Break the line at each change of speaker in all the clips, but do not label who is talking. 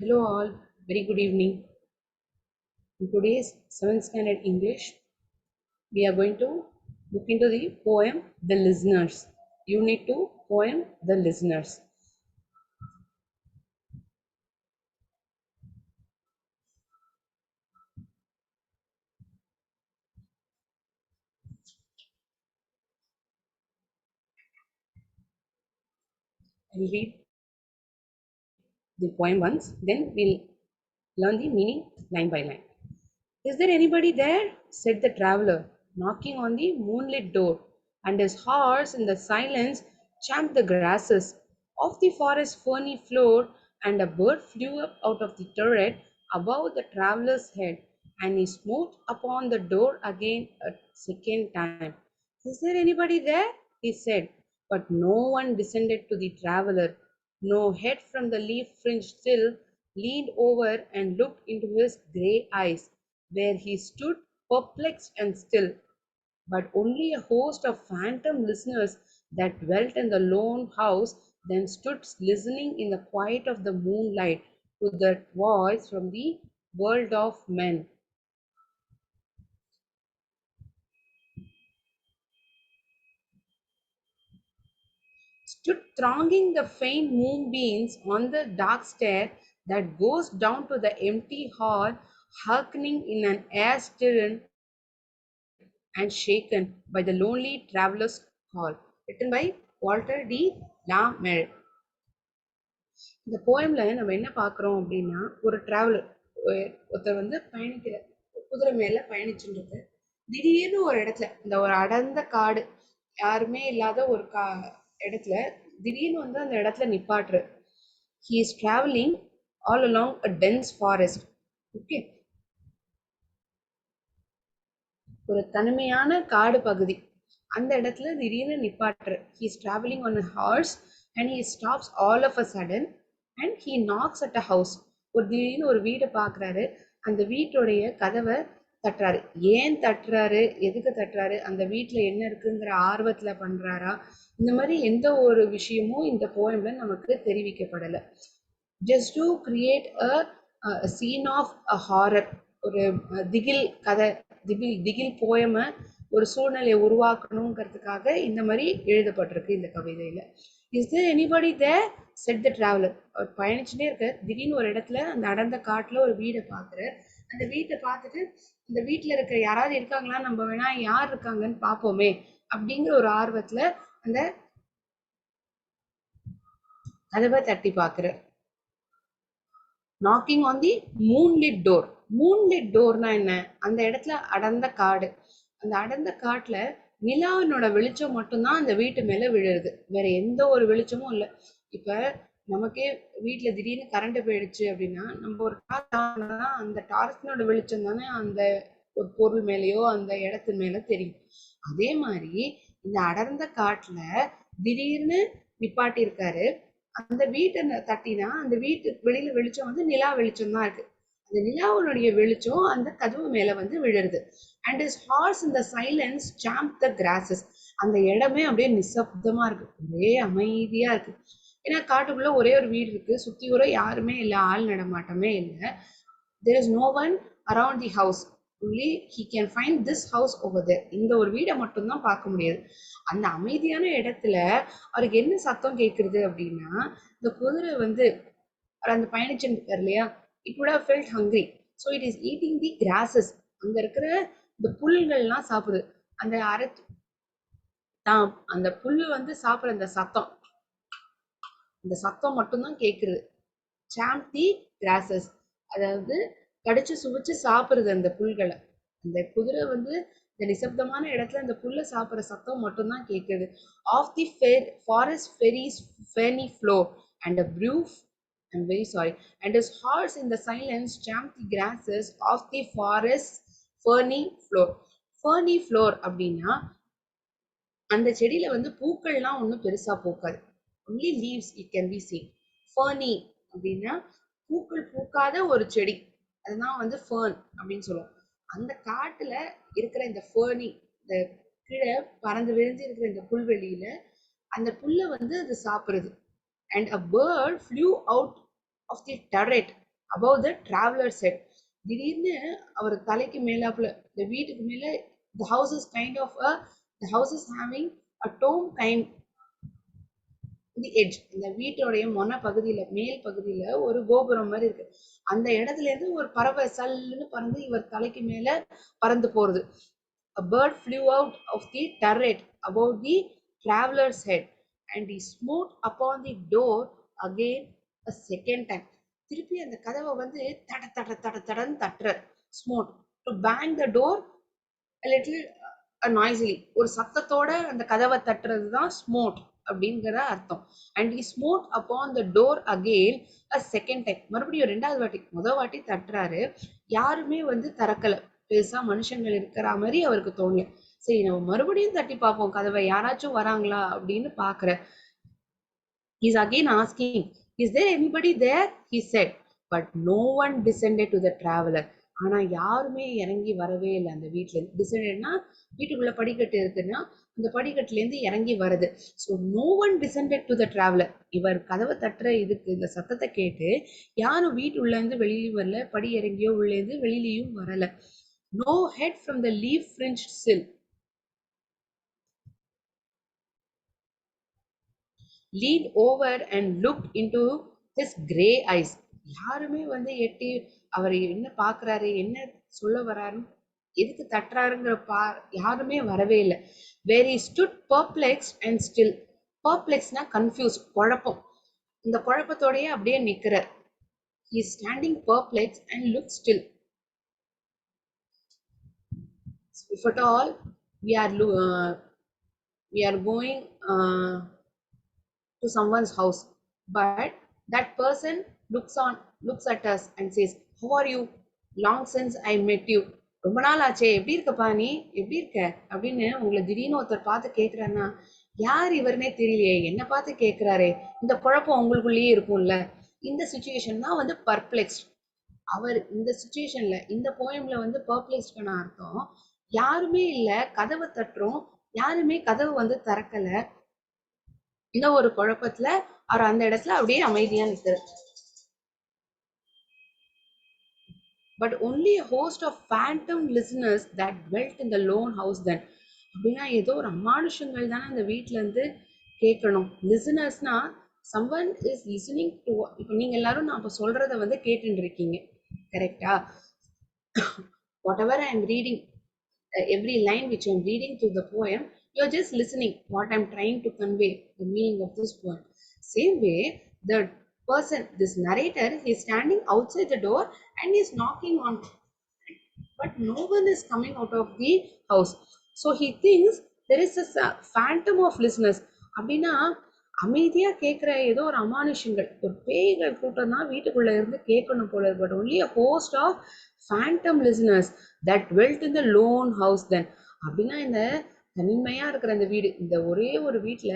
Hello all, very good evening. In today's 7th standard English, we are going to look into the poem The Listeners. Unit 2, poem The Listeners. I'll read the poem once, then we'll learn the meaning line by line. Is there anybody there? Said the traveler, knocking on the moonlit door, and his horse in the silence champed the grasses. Off the forest ferny floor, and a bird flew up out of the turret above the traveler's head, and he smote upon the door again a second time. Is there anybody there? He said, but no one descended to the traveler. No head from the leaf fringed sill leaned over and looked into his grey eyes where he stood perplexed and still, but only a host of phantom listeners that dwelt in the lone house then stood listening in the quiet of the moonlight to that voice from the world of men. Stood thronging the faint moonbeams on the dark stair that goes down to the empty hall, hearkening in an air stirred and shaken by the lonely traveler's call. Written by Walter de la Mare. இந்த போயம்ல நம்ம என்ன பார்க்குறோம் அப்படின்னா, ஒரு traveller ஒருத்தர் வந்து பயணிக்கிற குதிரை மேல பயணிச்சுட்டு இருக்காரு. திடீர்னு ஒரு இடத்துல இந்த ஒரு அடர்ந்த காடு, யாருமே இல்லாத ஒரு இடத்துல திடீர்னு வந்து அந்த இடத்துல நிப்பாட்டுரு. He is traveling all along a dense forest. Okay, ஒரு தனிமையான காடு பகுதி. அந்த இடத்துல திடீர்னு நிப்பாட்டுரு. He is traveling on a horse and he stops all of a sudden and he knocks at a house. ஒரு திடீர்னு ஒரு வீடை பார்க்குறாரு. அந்த வீட்டுடைய கதவை தட்டுறாரு. ஏன் தட்டுறாரு, எதுக்கு தட்டுறாரு, அந்த வீட்டில் என்ன இருக்குங்கிற ஆர்வத்தில் பண்ணுறாரா, இந்த மாதிரி எந்த ஒரு விஷயமும் இந்த போயம்ல நமக்கு தெரிவிக்கப்படலை. Just to create a scene of a horror, ஒரு திகில் கதை, திகில் போயமை ஒரு சூழ்நிலையை உருவாக்கணுங்கிறதுக்காக இந்த மாதிரி எழுதப்பட்டிருக்கு இந்த கவிதையில. Is there anybody there said the traveller. அவர் பயணிச்சுட்டே இருக்க திடீர்னு ஒரு இடத்துல அந்த அடர்ந்த காட்டுல ஒரு வீடை பார்க்குறார். அந்த வீட்டை பார்த்துட்டு இந்த வீட்டுல இருக்க யாராவது இருக்காங்களா, நம்ம வேணா யார் இருக்காங்கன்னு பார்ப்போமே அப்படிங்கிற ஒரு ஆர்வத்துல அந்த கதவை தட்டி பார்க்குறார். Knocking on the moonlit door. Moonlit டோர்னா என்ன? அந்த இடத்துல அடர்ந்த காடு. அந்த அடர்ந்த காட்டுல நிலாவினோட வெளிச்சம் மட்டும்தான் அந்த வீட்டு மேல விழுது. வேற எந்த ஒரு வெளிச்சமும் இல்லை. இப்ப நமக்கே வீட்டுல திடீர்னு கரண்ட் போயிடுச்சு அப்படின்னா நம்ம ஒரு அந்த டார்ச்னோட வெளிச்சம் தானே அந்த ஒரு பொருள் மேலேயோ அந்த இடத்து மேல தெரியும். அதே மாதிரி இந்த அடர்ந்த காட்டுல திடீர்னு நிப்பாட்டி இருக்காரு. அந்த வீட்டை தட்டினா அந்த வீட்டு வெளியில வெளிச்சம் வந்து நிலா வெளிச்சம் தான் இருக்கு. அந்த நிலாவுடைய வெளிச்சம் அந்த கதவு மேல வந்து விழுறது. And his horse in the silence champed the grasses. அந்த இடமே அப்படியே நிசப்தமா இருக்கு, ஒரே அமைதியா இருக்கு. ஏன்னா காட்டுக்குள்ள ஒரே ஒரு வீடு இருக்கு, சுத்தி கூட யாருமே இல்லை, ஆள் நடமாட்டமே இல்லை. there is no one around the house, only he can find this house over there. இந்த ஒரு வீடை மட்டும்தான் பார்க்க முடியாது. அந்த அமைதியான இடத்துல அவருக்கு என்ன சத்தம் கேட்குறது அப்படின்னா, இந்த குதிரை வந்து அந்த பயணிச்சுட்டு இல்லையா, it would have felt hungry, so it is eating the grasses. அங்க இருக்கிற இந்த புல்கள்லாம் சாப்பிடுது. அந்த அந்த புல்லு வந்து சாப்பிடுற அந்த சத்தம், அந்த சத்தம் மட்டும்தான் கேட்குறது. சாம்ப் தி கிராசஸ், அதாவது கடிச்சு சுவைச்சு சாப்பிடுறது அந்த புல்களை. அந்த குதிரை வந்து இந்த நிசப்தமான இடத்துல அந்த புல்லை சாப்பிட்ற சத்தம் மட்டும்தான் கேட்குது. Of the forest ferries ferny floor and a proof I'm very sorry. And his horse in the silence champed the grasses of the forest ferny floor. Ferny floor அப்படின்னா அந்த செடியில வந்து பூக்கள்லாம் ஒன்றும் பெருசா பூக்காது. only leaves it can be seen. ferny அப்படின்னா பூக்கள் பூக்காத ஒரு செடி, அதுதான் வந்து ஃபர்ன் அப்படின்னு சொல்லுவோம். அந்த காட்டுல இருக்கிற இந்த ஃபர்னி, இந்த கீழே பறந்து விரிஞ்சு இருக்கிற இந்த புல்வெளியில அந்த புல்லை வந்து அது சாப்பிடுறது. And a bird flew out of the turret. above the traveler's head. திடீர்னு அவர் தலைக்கு மேலாப்புல இந்த வீட்டுக்கு மேல the house is kind of a the house is having a dome kind the edge. இந்த வீட்டோடைய மொன பகுதியில மேல் பகுதியில ஒரு கோபுரம் மாதிரி இருக்கு. அந்த இடத்துல இருந்து ஒரு பறவை சல்லுன்னு பறந்து இவர் தலைக்கு மேல பறந்து போறது. A bird flew out of the turret above the traveler's head, and he smote upon the door again a second time. திருப்பி அந்த கதவை வந்து தட தட தட தடன்னு தட்டுற smote to bang the door a little noisily. ஒரு சத்தத்தோட அந்த கதவை தட்டுறது தான் smote அப்படிங்கிற அர்த்தம். and he smote upon the door again a second time. மறுபடியும் ரெண்டாவது வாட்டி, முதல் வாட்டி தட்டுறாரு, யாருமே வந்து திறக்கல. பெருசா மனுஷங்கள் இருக்கிற மாதிரி அவருக்கு தோணல. சரி நம்ம மறுபடியும் தட்டி பார்ப்போம் கதவை, யாராச்சும் வராங்களா அப்படின்னு பாக்குற. He's again asking, is there anybody there? He said, but no one descended to the traveler. ஆனா யாருமே இறங்கி வரவே இல்லை அந்த வீட்டுல இருந்து. டிசெண்டட்னா வீட்டுக்குள்ள படிக்கட்டு இருக்குன்னா அந்த படிக்கட்டுல இருந்து இறங்கி வருது. So no one descended to the traveller. இவர் கதவை தட்டுற இதுக்கு இந்த சத்தத்தை கேட்டு யாரும் வீட்டுள்ள இருந்து வெளியிலும் வரல, படி இறங்கியோ உள்ள இருந்து வெளியிலயும் வரல. No head from the leaf-fringed sill leaned over and looked into his grey eyes. யாருமே வந்து எட்டி அவர் என்ன பாக்குறாரு, என்ன சொல்ல வராரு, எதுக்கு தட்டுறாருங்கிற யாருமே வரவே இல்லை. Where he stood perplexed and still. Perplexedனா confused, குழப்பம். இந்த குழப்பத்தோடயே அப்படியே நிக்கிறார். He is standing perplexed and looked still. If at all we are going to someone's house, but that person looks at us and says, how are you? Long since I met you. ரொம்ப நாள் ஆச்சே, எப்படி இருக்கப்பா நீ, எப்படி இருக்க அப்படின்னு உங்களை திடீர்னு ஒருத்தர் பார்த்து கேட்கிறாருன்னா யார் இவருனே தெரியலையே, என்ன பார்த்து கேட்கிறாரே, இந்த குழப்பம் உங்களுக்குள்ளேயே இருக்கும்ல. இந்த சுச்சுவேஷன் தான் வந்து பர்ப்ளெக்ஸ்ட். அவர் இந்த சுச்சுவேஷன்ல இந்த போயம்ல வந்து பர்ப்ளெக்ஸ்ட்கான அர்த்தம் யாருமே இல்ல, கதவை தட்டுறோம், யாருமே கதவு வந்து திறக்கல, இந்த ஒரு குழப்பத்துல அவர் அந்த இடத்துல அப்படியே அமைதியா நிற்கிறார். But only a host of phantom listeners that dwelt in the lone house then. அப்படின்னா ஏதோ ஒரு அமானுஷங்கள் தானே அந்த வீட்டுல இருந்து கேட்கணும். லிசனர்ஸ்னா someone is listening to. இப்போ நீங்க எல்லாரும் நான் இப்ப சொல்றத வந்து கேட்டுட்டு இருக்கீங்க, கரெக்டா? whatever I am reading, every line which I am reading through the poem, you are just listening what I am trying to convey, the meaning of this poem. Same way, the person, this narrator, he is standing outside the door and he is knocking on, but no one is coming out of the house. So he thinks there is a phantom of listeners. அப்படின்னா அமைதியா கேட்கிற ஏதோ ஒரு அமானுஷங்கள், ஒரு பேய்கள் கூட்டம் தான் வீட்டுக்குள்ள இருந்து கேட்கணும் போல இருக்கு. But only a host of phantom listeners that dwelt in the lone house then. அப்படின்னா இந்த தனிமையா இருக்கிற அந்த வீடு, இந்த ஒரே ஒரு வீட்டுல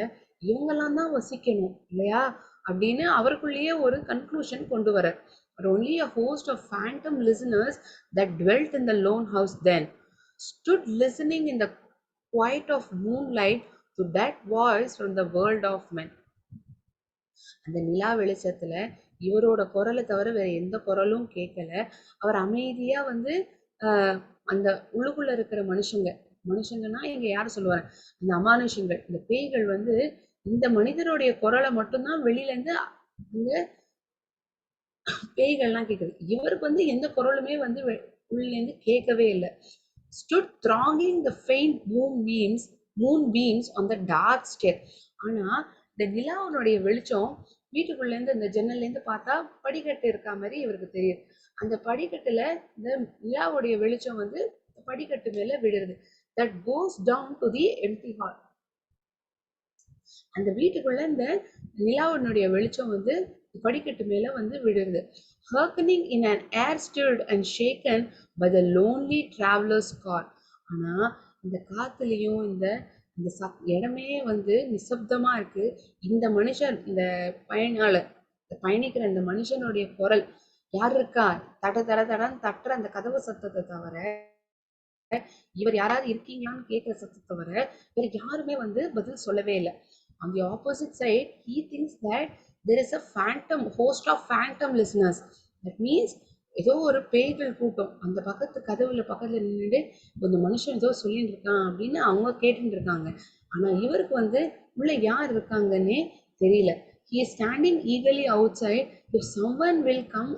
இவங்கெல்லாம் தான் வசிக்கணும் இல்லையா அப்படின்னு அவருக்குள்ளேயே ஒரு கன்க்ளூஷன் கொண்டு வர. But only a host of phantom listeners that dwelt in the lone house then stood listening in the quiet of moonlight to that voice from the world of men. அந்த நிலா வெளிச்சத்துல இவரோட குரலை தவிர வேற எந்த குரலும் கேட்கல. அவர் அமைதியா வந்து அந்த உள்ளுக்குள்ள இருக்கிற மனுஷங்கன்னா இங்க யாரு சொல்லுவாங்க, இந்த அமானுஷங்கள், இந்த பேய்கள் வந்து இந்த மனிதருடைய குரலை மட்டும்தான் வெளியில இருந்து இந்த பேய்கள்லாம் கேக்குது. இவருக்கு வந்து எந்த குரலுமே வந்து உள்ள இருந்து கேட்கவே இல்லை. stood thronging the faint moonbeams on the dark stair. ஆனா இந்த நிலாவுடைய வெளிச்சம் வீட்டுக்குள்ள இருந்து இந்த ஜன்னல்ல இருந்து பார்த்தா படிக்கட்டு இருக்க மாதிரி இவருக்கு தெரியுது. அந்த படிக்கட்டுல இந்த நிலாவுடைய வெளிச்சம் வந்து படிக்கட்டு மேல விடுறது. that goes down to the empty hall. அந்த வீட்டுக்குள்ள இந்த நிலாவுடைய வெளிச்சம் வந்து படிக்கட்டு மேல வந்து விடுறது. hearkening in an air stirred and shaken by the lonely traveler's car. ஆனா இந்த காத்துலயும் இந்த இந்த இடமே வந்து நிசப்தமா இருக்கு. இந்த மனுஷன், இந்த பயணிக்கிற இந்த மனுஷனுடைய குரல், யார் இருக்கா, தட தட தடன்னு தட்டுற அந்த கதவு சத்தத்தை தவிர, இவர் யாராவது இருக்கீங்களான்னு கேட்கிற சத்தத்தை தவிர வேற யாருமே வந்து பதில் சொல்லவே இல்லை. On the opposite side, he thinks that there is a host of phantom listeners. That means ஏதோ ஒரு பேய்கள் கூட்டம் அந்த பக்கத்துல நின்றுட்டு இந்த மனுஷன் ஏதோ சொல்லிட்டு இருக்கான் அப்படின்னு அவங்க கேட்டுட்டு இருக்காங்க. ஆனா இவருக்கு உள்ள யார் இருக்காங்கன்னே தெரியல. He is standing eagerly outside if someone will come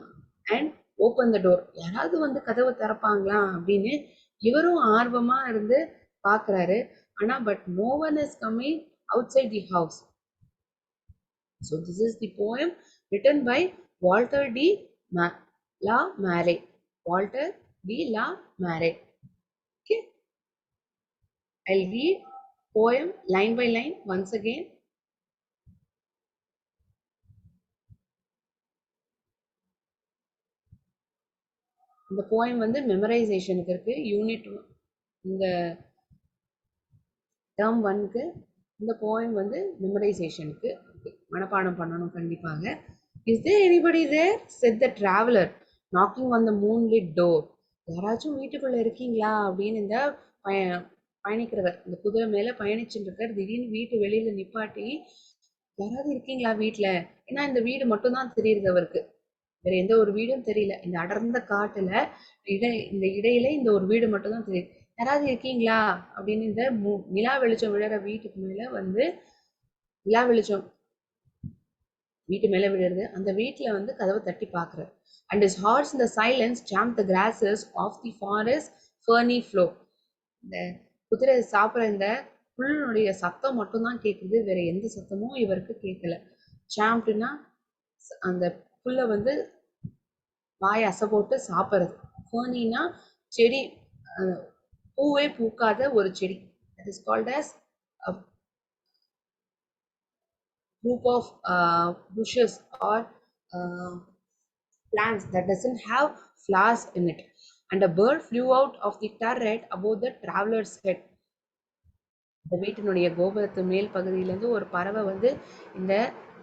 and open the door. யாராவது கதவை திறப்பாங்களா அப்படின்னு இவரும் ஆர்வமா இருந்து பாக்குறாரு. ஆனா but no one is coming outside the house. So this is the poem written by Walter D. La Mare. Walter D. La Mare. Okay, I'll read poem line by line once again. இந்த poem மெமரைசேஷனுக்கு இருக்கு. Unit இந்த term 1க்கு இந்த poem மெமரைசேஷனுக்கு மனப்பாடம் பண்ணணும் கண்டிப்பாக. Is there anybody there said the traveller knocking on the moonlit door. யாராச்சும் வீட்டுக்குள்ள இருக்கீங்களா அப்படின்னு இந்த பயணிக்கிறவர் இந்த குதிரை மேல பயணிச்சுட்டு இருக்கார். திடீர்னு வீட்டு வெளியில நிப்பாட்டி யாராவது இருக்கீங்களா வீட்டுல? ஏன்னா இந்த வீடு மட்டும் தான் தெரியுது அவருக்கு, வேற எந்த ஒரு வீடும் தெரியல. இந்த அடர்ந்த காட்டுல இந்த இடையில இந்த ஒரு வீடு மட்டும் தான் தெரியுது. யாராவது இருக்கீங்களா அப்படின்னு இந்த நிலா வெளிச்சம் விழுற வீட்டுக்கு மேல நிலா வெளிச்சம் வீட்டு மேல விழுறது. அந்த வீட்டுல கதவை தட்டி பாக்குறாரு. And his hearts in the silence jammed the grasses of the forest ferny floor. இந்த குதிரை சாப்பிட்ற இந்த புல்லுடைய சத்தம் மட்டும்தான் கேட்குது, வேற எந்த சத்தமும் இவருக்கு கேட்கல. சாம்ப்டுனா அந்த புல்லை வாய் அசை போட்டு சாப்பிட்றது. ஃபர்னினா செடி, பூவே பூக்காத ஒரு செடி. That is called as a group of bushes or plants that doesn't have flowers in it. And a bird flew out of the turret above the traveler's head. இந்த வீட்டினுடைய கோபுரத்து மேல் பகுதியிலேருந்து ஒரு பறவை இந்த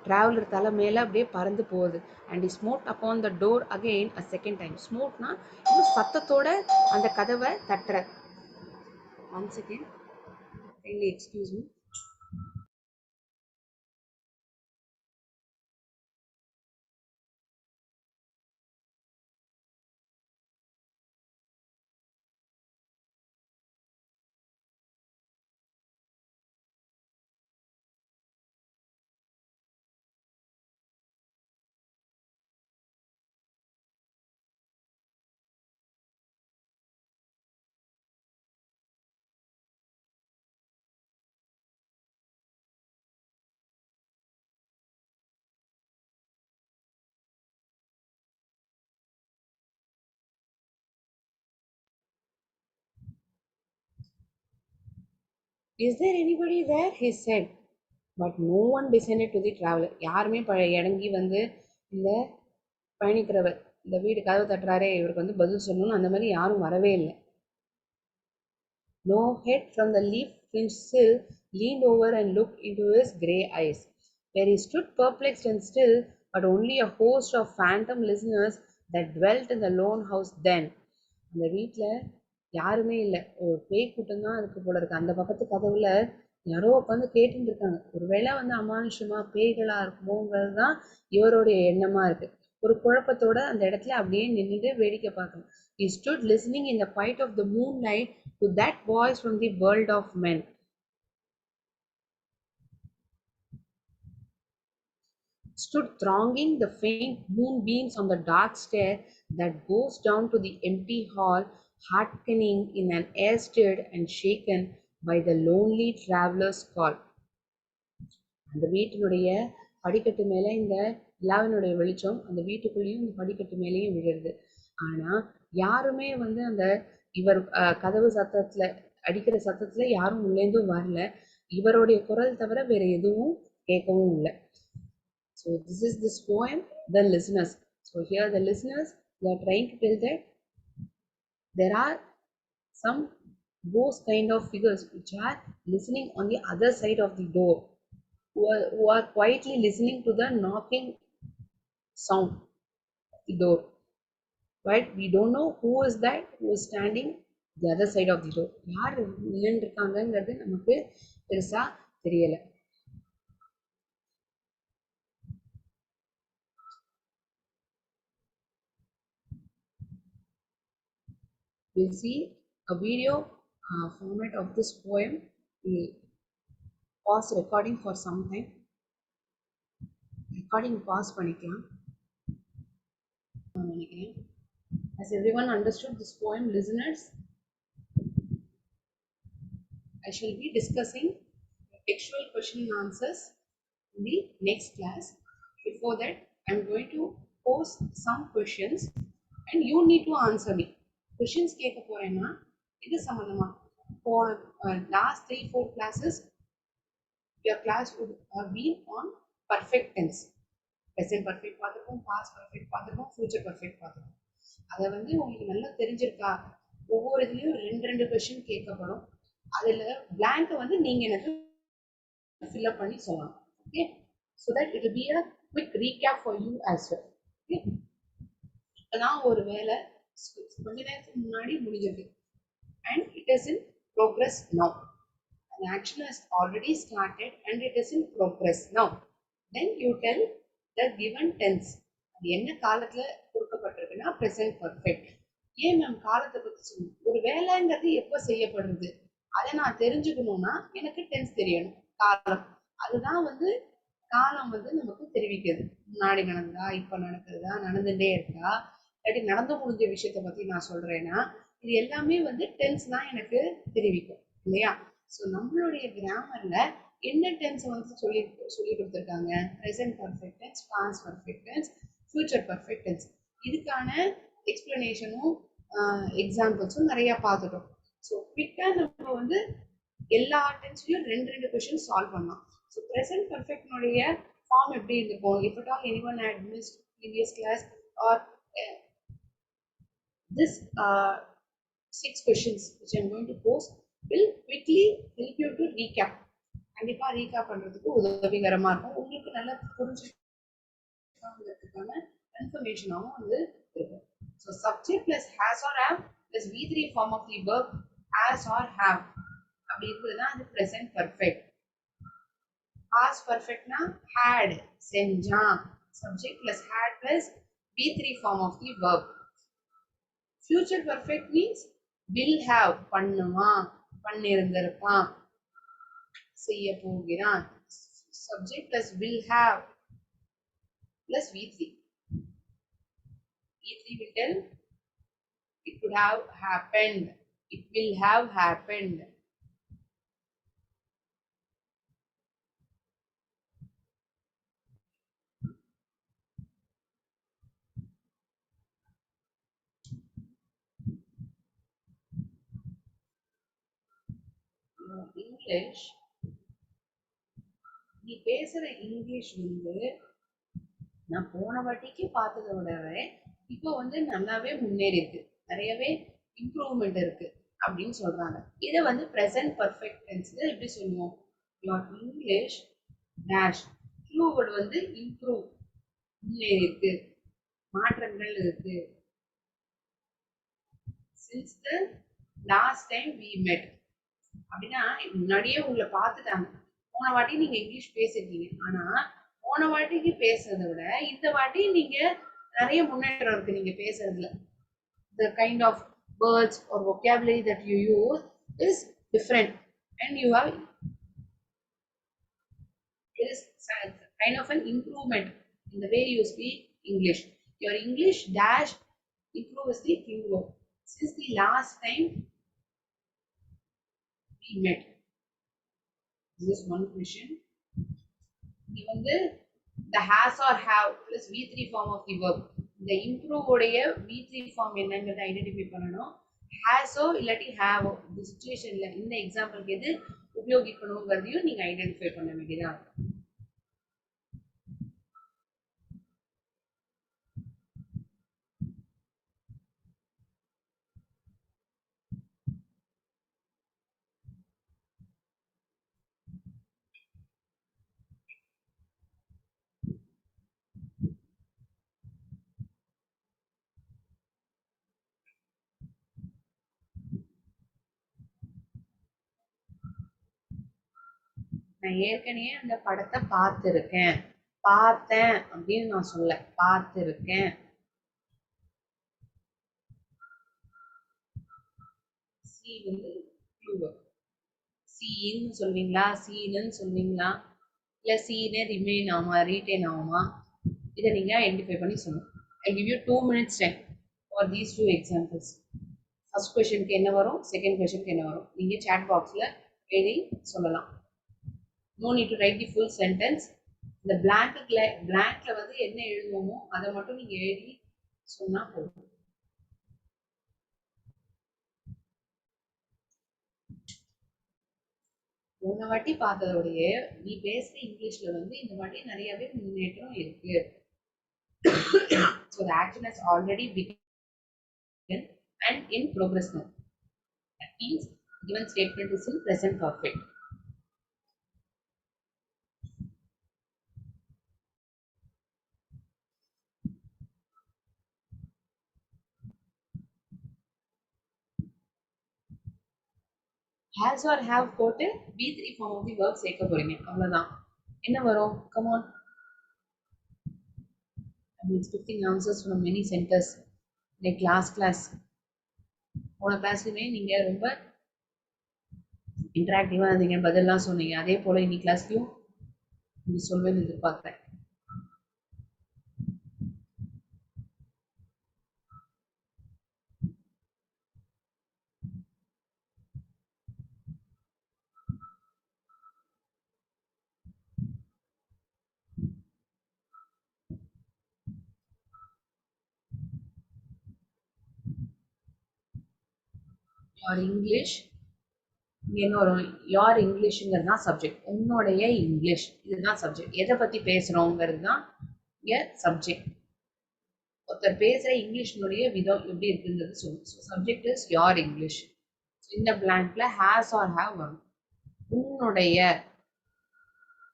டிராவலர் தலை மேல அப்படியே பறந்து போகுது. And he smote upon the door again a second time. ஸ்மோட்னா இன்னும் சத்தத்தோட அந்த கதவை தட்டுற. Once again, kindly excuse me. Is there anybody there? He said. But no one descended to the traveler. யாருமே இறங்கி இந்த பயணிக்கிறவர் இந்த வீடு கதவு தட்டுறாரே இவருக்கு பதில் சொல்லணும் அந்த மாதிரி யாரும் வரவே இல்லை. No head from the leaf-fringed sill leaned over and looked into his grey eyes, where he stood perplexed and still, but only a host of phantom listeners that dwelt in the lone house then. அந்த வீட்டில் யாருமே இல்லை, ஒரு பேய் கூட்டம் தான் இருக்கு போல இருக்கு. அந்த பக்கத்து கதவுல யாரோ உட்காந்து கேட்டுட்டு இருக்காங்க. ஒருவேளை அமானுஷமா பேய்களா இருக்குமோங்கிறது தான் இவருடைய எண்ணமா இருக்கு. ஒரு குழப்பத்தோட அந்த இடத்துல அப்படியே நின்றுட்டு வேடிக்கை பார்க்கணும். He stood listening in the quiet of the moonlight to that voice from the world of men. Stood thronging the faint moonbeams on the dark stair that goes down to the empty hall, hearkening in an air stirred and shaken by the lonely traveler's call. அந்த வீட்டினுடைய படிக்கட்டு மேல இந்த நிலாவினுடைய வெளிச்சம் அந்த வீட்டுக்குள்ளேயும் இந்த படிக்கட்டு மேலேயும் விழுறது. ஆனா யாருமே அந்த இவர் கதவு சத்தத்துல அடிக்கிற சத்தத்துல யாரும் உள்ளேந்தும் வரல. இவருடைய குரல் தவிர வேற எதுவும் கேட்கவும் இல்லை. So this is this poem, the listeners. So here the listeners, they are trying to tell that there are some those kind of figures which are listening on the other side of the door, who are quietly listening to the knocking sound of the door. But we don't know who is that who is standing the other side of the door. யார் நின்று இருக்காங்கங்கிறது நமக்கு பெருசா தெரியல. we'll see a video format of this poem. We'll pause recording for some time. Recording pause பண்ணிக்கலாம் நினைக்கிறேன். Has everyone understood this poem, listeners? I shall be discussing textual question and answers in the next class. Before that, I'm going to pose some questions and you need to answer me. Questions கேட்க போறேன்னா இது சம்பந்தமா for last 3-4 classes your class would have been on perfect tense. Present perfect பார்த்துருக்கோம், past perfect பார்த்துருக்கோம், future perfect பார்த்துருக்கோம். அதை வந்து உங்களுக்கு நல்லா தெரிஞ்சிருக்கா? ஒவ்வொரு இதுலயும் 2 கொஸ்டின் கேட்கப்படும். அதுல blank வந்து நீங்க எனக்கு fill up பண்ணி சொல்லலாம். Okay, so that it will be a quick recap for you as well. Okay, இப்பதான் ஒரு வேலை கொஞ்ச நேரத்துக்கு முன்னாடி முடிஞ்சது and it is in progress now. An action has already started and it is in progress now. Then you tell the given tense. அது என்ன காலத்துல கொடுக்கப்பட்டிருக்குன்னா present perfect. ஏன் மேம் காலத்தை பத்தி சொல்லணும்? ஒரு வேலைங்கிறது எப்ப செய்யப்படுறது அதை நான் தெரிஞ்சுக்கணும்னா எனக்கு டென்ஸ் தெரியணும். காலம் அதுதான் வந்து காலம் வந்து நமக்கு தெரிவிக்குது. முன்னாடி நடந்ததா, இப்ப நடக்கிறதா, நடந்துட்டே இருக்கா, இல்லாட்டி நடந்து முடிஞ்ச விஷயத்த பத்தி நான் சொல்றேன்னா இது எல்லாமே வந்து டென்ஸ் தான் எனக்கு தெரிவிக்கும் இல்லையா? ஸோ நம்மளுடைய கிராமர்ல என்ன டென்ஸ் வந்து சொல்லி கொடுத்துருக்காங்க? Present perfect tense, past perfect tense, future perfect tense. இதுக்கான எக்ஸ்பிளனேஷனும் எக்ஸாம்பிள்ஸும் நிறைய பார்த்துட்டோம். ஸோ குவிக்காக நம்ம வந்து எல்லா டென்ஸ்லையும் 2 கொஸ்டின் சால்வ் பண்ணலாம். ஸோ ப்ரெசென்ட் பர்ஃபெக்ட்னுடைய ஃபார்ம் எப்படி இருக்கும்? If at all anyone had missed previous class or this 6 questions which I am going to pose will quickly help you to recap. கண்டிப்பா ரீகேப் பண்றதுக்கு உதவிகரமா இருக்கும். உங்களுக்கு நல்லா புரிஞ்சுக்கிறதுக்கான இன்ஃபர்மேஷனாகவும் வந்து இருக்கும். So subject plus has or have plus V3 form of the verb has or have அப்படி இருக்குதுன்னா அது present perfect. Past perfectனா had செஞ்சான். Subject plus had plus V3 form of the verb. Future perfect means will have பண்ணுவான், பண்ணிருந்திருப்பான், செய்ய போகிறான். Subject plus will have plus V3. V3 will tell it could have happened, it will have happened. English நீ பேசுற English வந்து நான் போன வாட்டிக்கு பார்த்ததை விடவே இப்போ வந்து நல்லாவே முன்னேறி இருக்கு, நிறையவே இம்ப்ரூவ்மெண்ட் இருக்கு அப்படின்னு சொல்றாங்க. இதை வந்து ப்ரெசென்ட் பர்ஃபெக்ட் டென்ஸ்ல எப்படி சொல்லுவோம்? யுவர் இங்கிலீஷ் டேஷ் க்ளூவர்ட் வந்து இம்ப்ரூவ், முன்னேறி இருக்கு, மாற்றங்கள் இருக்கு. since the last time we met அப்படின்னா முன்னாடியே உங்களை பார்த்துட்டாங்க. போன வாட்டி நீங்க இங்கிலீஷ் பேசிருக்கீங்க, ஆனா போன வாட்டிக்கு பேசுறதை விட இந்த வாட்டி நீங்க நிறைய முன்னேற்றம் இருக்கு நீங்க பேசுறதுல. The kind of words or vocabulary that you use is different and you have there is kind of an improvement in the way you speak English. Your English dash improves the keyword since the last time we met. This is one question. Even the has or have plus V3 form of the verb. The improve உடைய V3 form என்னங்கிறத identify பண்ணணும். ஹேஸோ இல்லாட்டி ஹேவோ இந்த சிச்சுவேஷன்ல இந்த எக்ஸாம்பிளுக்கு எது உபயோகிக்கணுங்கிறதையும் நீங்க identify பண்ண வேண்டியதா இருக்கும். நான் ஏற்கனவே அந்த படத்தை பார்த்துருக்கேன், பார்த்தேன் அப்படின்னு நான் சொல்ல, பார்த்துருக்கேன். வந்து ப்ளூவர். சீன்னு சொல்வீங்களா, சீனுன்னு சொல்வீங்களா, இல்லை சீனே ரிமைன் ஆகுமா, ரீட்டைன் ஆகுமா, இதை நீங்கள் ஐடென்டிஃபை பண்ணி சொல்லணும். I give you 2 minutes time for these 2 examples. First கொஷனுக்கு என்ன வரும், செகண்ட் கொஷனுக்கு என்ன வரும், நீங்கள் சேட் பாக்ஸில் எழுதி சொல்லலாம். No need to write the full sentence. இந்த பிளாங்க்ல வந்து என்ன எழுதுவோமோ அதை மட்டும் நீங்கள் எழுதி சொன்னால் போதும். போன வாட்டி பார்த்ததோடைய நீ பேசுற இங்கிலீஷ்ல வந்து இந்த வாட்டி நிறையவே முன்னேற்றம் இருக்கு. So the action has already begun and in progress now. That means given statement is in present perfect. Has or have போட்டு B3 form of the verb சேர்க்க போறீங்க, அவ்வளவுதான். என்ன வரும்? Come on. I'm expecting answers from many centers like last class. போன கிளாஸ்லயுமே நீங்க ரொம்ப இன்டராக்டிவா இருந்தீங்க, பதிலாம் சொன்னீங்க. அதே போல இன்னைக்கு கிளாஸ்லயும் நீங்க சொல்வேன்னு எதிர்பார்க்கிறேன். Your English என்ன வரும்? யார் இங்கிலீஷுங்கிறது தான் சப்ஜெக்ட். உன்னுடைய இங்கிலீஷ் இதுதான் சப்ஜெக்ட். எதை பத்தி பேசுறோங்கிறது தான் சப்ஜெக்ட். ஒருத்தர் பேசுற இங்கிலீஷினுடைய விதம் எப்படி இருக்குங்கிறது சொல்லும். ஸோ சப்ஜெக்ட் இஸ் யார் இங்கிலீஷ். இந்த பிளாங்க்ல ஹேஸ் ஆர் ஹேவ் வரும். உன்னுடைய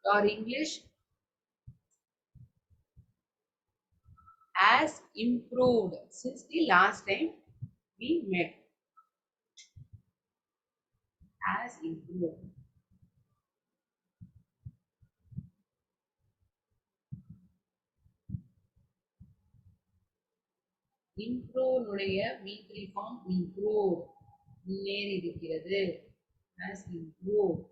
யார் English has improved since the last time we met. Has improved. Improve உடைய V3 form improve. முன்னேறி இருக்கிறது. Has improved.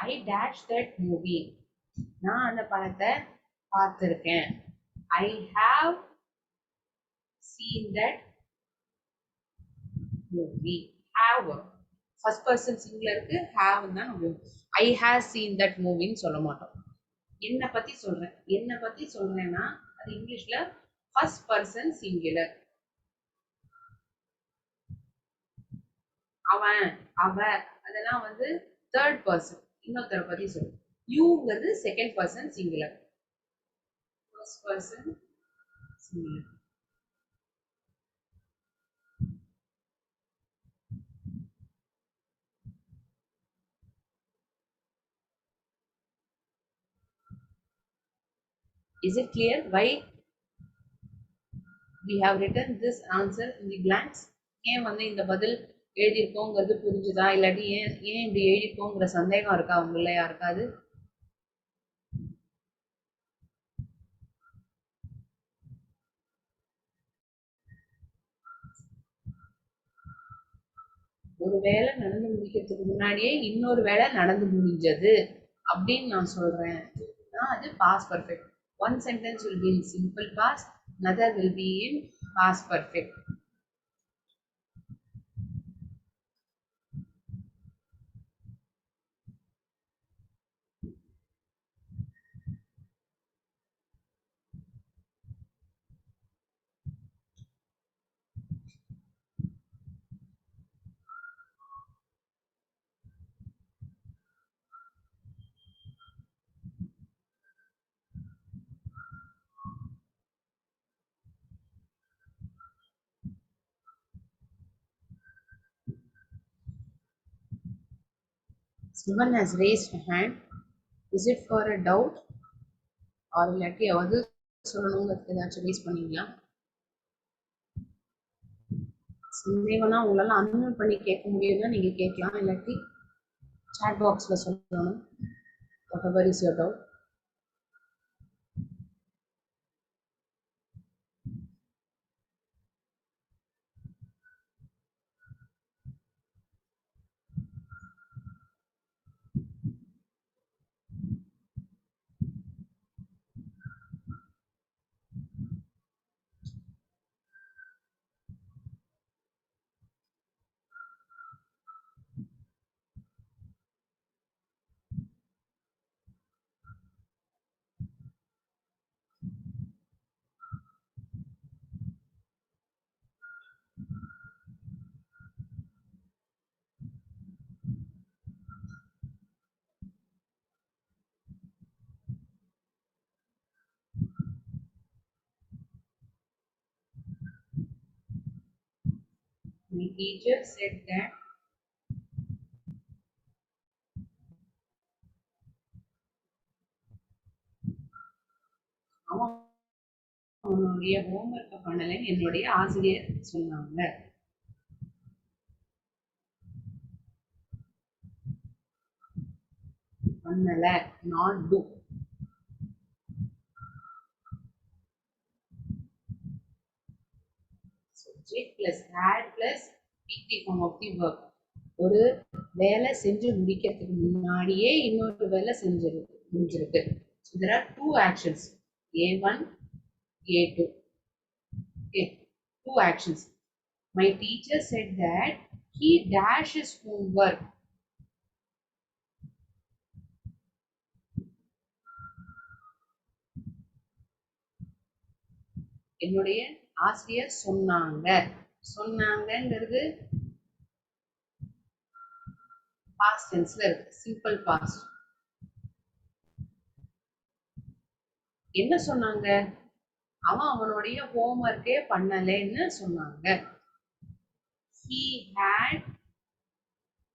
I dashed that movie. நான் அந்த படத்தை பார்த்திருக்கேன். I have seen that movie. Have first person சிங்குலருக்கு have தான் நம்ம I have seen that movieன்னு சொல்ல மாட்டோம். என்னை பத்தி சொல்றேன். என்னை பத்தி சொல்றேன்னா அது இங்கிலீஷ்ல ஃபர்ஸ்ட் பர்சன் சிங்குலர். அவன், அவ அதெல்லாம் வந்து தேர்ட் பர்சன், இன்னொருத்தரை பத்தி சொல்லும். யூங்கிறது second person singular. First person singular. Is it clear why we have written this answer in the blanks? ஏன் வந்து இந்த பதில் எழுதியிருக்கோங்கிறது புரிஞ்சுதா, இல்லாட்டி ஏன் இப்படி எழுதியிருக்கோங்கிற சந்தேகம் இருக்கா உங்கள யாருக்காது? ஒரு வேலை நடந்து முடிக்கிறதுக்கு முன்னாடியே இன்னொரு வேலை நடந்து முடிஞ்சது அப்படின்னு நான் சொல்றேன். அது past perfect. One sentence will be in simple past, another will be in past perfect. Someone has raised a hand. Is it for a doubt or இல்லாட்டி எதாவது சொல்லணுங்கிறதுக்கு ஏதாச்சும் ரேஸ் பண்ணீங்களா? சந்தேகம்னா உங்களால அன்மியூட் பண்ணி கேட்க முடியும்னா நீங்க கேட்கலாம், இல்லாட்டி சாட் பாக்ஸ்ல சொல்லணும். whatever is your doubt. My teacher said that அவன் அவனுடைய ஹோம்ஒர்க்கை பண்ணலைன்னு என்னுடைய ஆசிரியர் சொன்னாங்க. பண்ணல, not do. Subject plus had plus pt form of the verb. ஒரு வேலை செஞ்சு முடிக்கிறதுக்கு முன்னாடியே இன்னொரு வேலை முடிஞ்சிருக்கு. So there are two actions, A1, A2. Okay, two actions. My teacher said that he dash his homework. என்னுடைய ஆசிரியர் சொன்னாங்க. சொன்னாங்கங்கிறது past tenseல இருக்கு, simple past. என்ன சொன்னாங்க? அவன் அவனுடைய ஹோம்ஒர்க்கே பண்ணலன்னு சொன்னாங்க. He had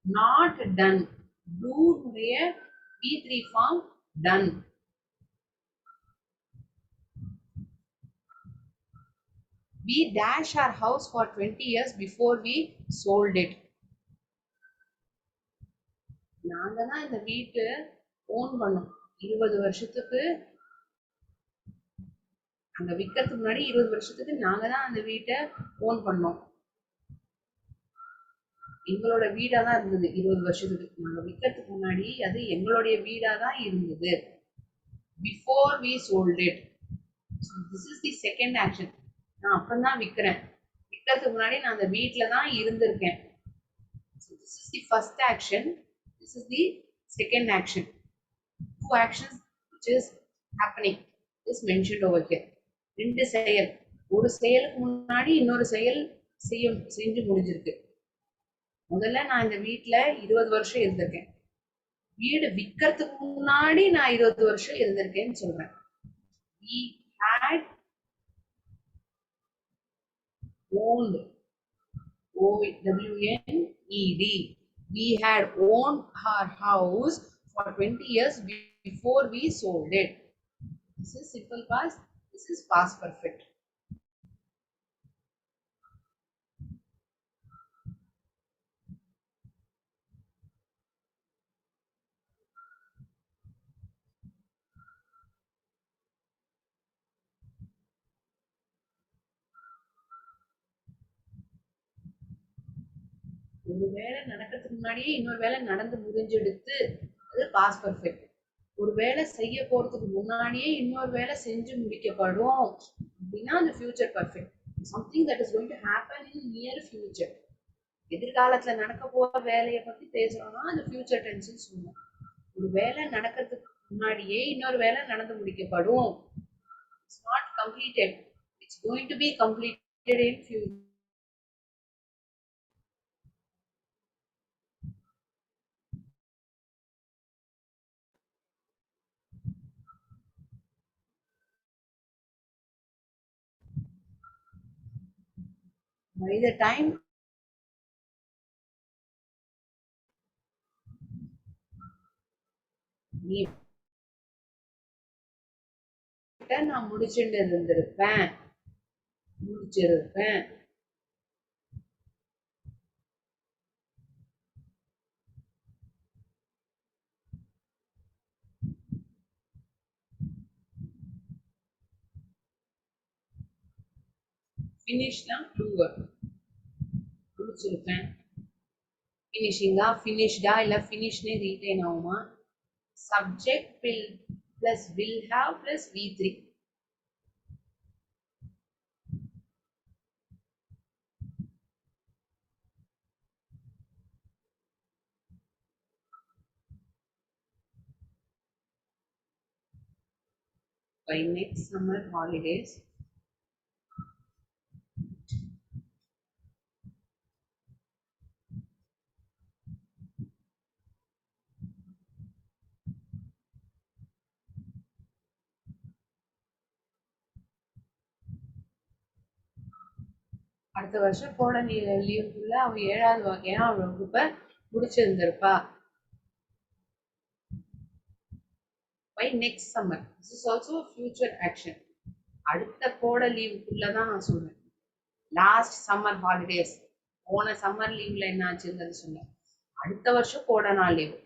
not done. Do உடைய B3 form done. We dash our house for 20 years before we sold it. நாங்க தான் இந்த வீட்டு ஓன் பண்ணோம் 20 வருஷத்துக்கு. அங்க விக்கிறதுக்கு முன்னாடி 20 வருஷத்துக்கு நாங்க தான் அந்த வீட்டை ஓன் பண்ணோம். எங்களோட வீடா தான் இருந்தது 20 வருஷத்துக்கு. நாங்க விக்கிறதுக்கு முன்னாடி அது எங்களுடைய வீடா தான் இருந்தது. Before we sold it. So this is the second action. நான் அப்புறம் தான் விக்கிறேன். விக்கிறதுக்கு முன்னாடி நான் அந்த வீட்ல தான் இருந்திருக்கேன். So this is the first action. This is the second action. Two actions which is happening is mentioned over here. ரெண்டு செயல். ஒரு செயலுக்கு முன்னாடி இன்னொரு செயல் செஞ்சு முடிஞ்சிருக்கு. முதல்ல நான் இந்த வீட்ல 20 வருஷம் இருந்திருக்கேன். வீடு விக்கிறதுக்கு முன்னாடி நான் 20 வருஷம் இருந்திருக்கேன்னு சொல்றேன். We had owned, O-W-N-E-D. We had owned our house for 20 years before we sold it. This is simple past. This is past perfect. ஒரு வேலை நடக்கிறதுக்கு முன்னாடியே இன்னொரு வேலை நடந்து முடிஞ்செடுத்து அது பாஸ்ட் பர்ஃபெக்ட். ஒரு வேலை செய்ய போறதுக்கு முன்னாடியே இன்னொரு வேலை செஞ்சு முடிக்கப்படும் அப்படின்னா அது future perfect. Something that is going to happen in near future. எதிர்காலத்துல நடக்க போற வேலையை பத்தி பேசுறோம்னா அது ஃபியூச்சர் டென்ஸ்னு சொல்லுவோம். ஒரு வேலை நடக்கிறதுக்கு முன்னாடியே இன்னொரு வேலை நடந்து முடிக்கப்படும். It's not completed. It's going to be completed in future. By the time நீ நான் முடிச்சிருப்பேன். ஃபினிஷ்னா ப்ளூவர் முடிச்சிருப்பேன். ஃபினிஷிங்கா ஃபினிஷ்டா இல்ல ஃபினிஷ்னே ரீட்டைன் ஆகுமா? Subject will have plus V3. By next summer holidays, அடுத்த வருஷம் போட லீவுக்குள்ள அவ 7ஆம் வகுப்பை முடிச்சிருந்திருப்பா. By next summer, this is also a future action. அடுத்த கோட லீவுக்குள்ள தான் நான் சொல்றேன். லாஸ்ட் சம்மர் ஹாலிடேஸ், போன சம்மர் லீவ்ல என்ன ஆச்சுங்கிறது சொன்னேன். அடுத்த வருஷம் கோடனா லீவ்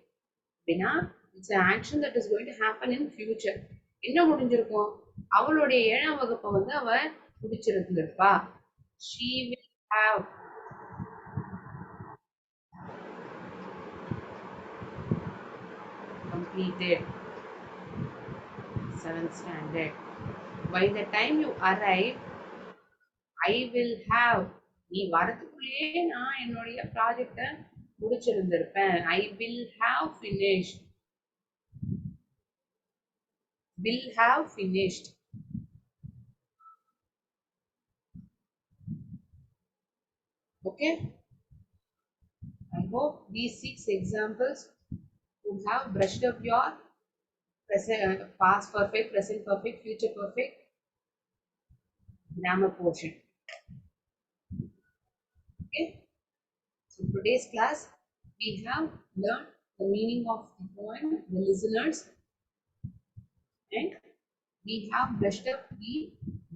அப்படின்னா it's action that is going to happen in future. என்ன முடிஞ்சிருக்கும்? அவளுடைய 7ஆம் வகுப்பை வந்து அவ முடிச்சிருந்திருப்பா. She will have completed 7th standard. By the time you arrive, I will have, நீ வரதுக்குள்ளேயே நான் என்னுடைய ப்ராஜெக்டை முடிச்சிருந்திருப்பேன். I will have finished. Will have finished. Okay? I hope these 6 examples would have brushed up your present, past perfect, present perfect, future perfect grammar portion. Okay? So today's class, we have learned the meaning of the poem, the listeners, and we have brushed up the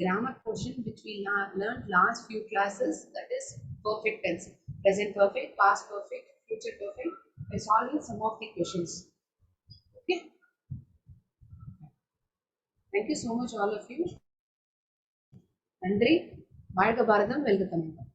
grammar portion which we learned last few classes, that is perfect tense, present perfect, past perfect, future perfect, by solving some of the questions. Okay? Thank you so much all of you. நன்றி. வாழ்க பாரதம், வெல்க தமிழ்.